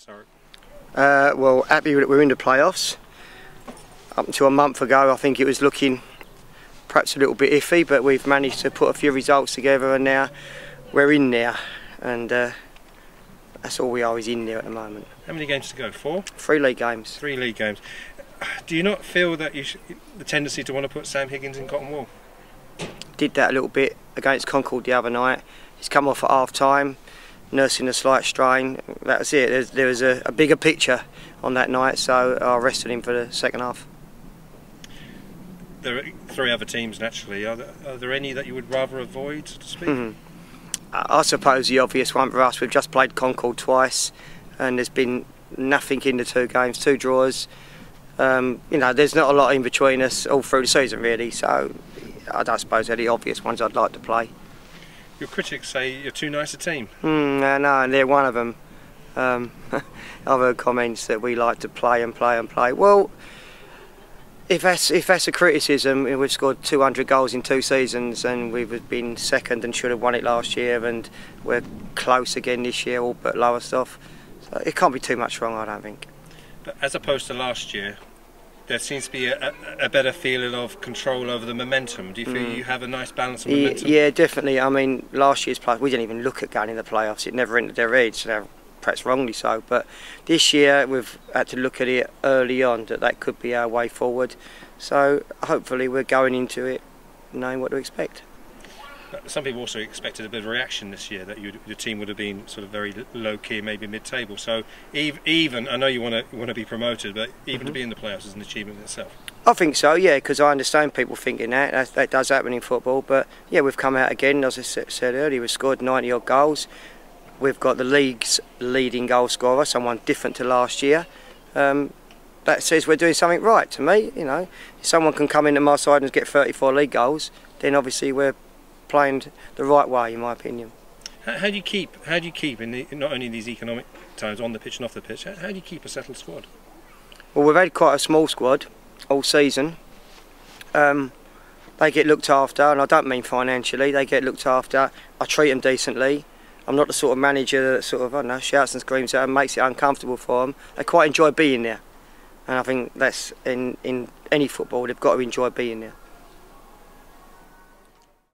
Thurrock? Well, happy that we're in the playoffs. Up until a month ago, I think it was looking perhaps a little bit iffy, but we've managed to put a few results together, and now we're in there, and that's all we are, is in there at the moment. How many games to go? 4? 3 league games. 3 league games. Do you not feel that the tendency to want to put Sam Higgins in cotton wool? Did that a little bit against Concord the other night. He's come off at half time, nursing a slight strain. That was it. There was a bigger picture on that night, so I rested him for the second half. There are 3 other teams naturally. Are there any that you would rather avoid, so to speak? I suppose the obvious one for us, we've just played Concord twice, and there's been nothing in the 2 games, 2 draws. You know, there's not a lot in between us all through the season really, so I don't suppose they're the obvious ones I'd like to play. Your critics say you're too nice a team. No, and they're one of them. I've heard comments that we like to play and play and play. Well, if that's a criticism, we've scored 200 goals in 2 seasons, and we've been second and should have won it last year, and we're close again this year, all but lowest off. So it can't be too much wrong, I don't think. But as opposed to last year, there seems to be a better feeling of control over the momentum. Do you feel you have a nice balance of momentum? Yeah, definitely. I mean, last year's playoffs, we didn't even look at going in the playoffs. It never entered their heads, perhaps wrongly so. But this year, we've had to look at it early on, that could be our way forward. So hopefully we're going into it knowing what to expect. Some people also expected a bit of a reaction this year, that your team would have been sort of very low-key, maybe mid-table. So even I know you want to be promoted, but even to be in the playoffs is an achievement in itself. I think so, yeah, because I understand people thinking that does happen in football. But yeah, we've come out again, as I said earlier, we've scored 90 odd goals. We've got the league's leading goal scorer, someone different to last year. That says we're doing something right to me. You know, if someone can come into my side and get 34 league goals, then obviously we're playing the right way, in my opinion. How do you keep in not only these economic times on the pitch and off the pitch? How do you keep a settled squad? Well, we've had quite a small squad all season. They get looked after, and I don't mean financially. They get looked after. I treat them decently. I'm not the sort of manager that sort of, I don't know, shouts and screams at them, makes it uncomfortable for them. They quite enjoy being there, and I think that's in any football. They've got to enjoy being there.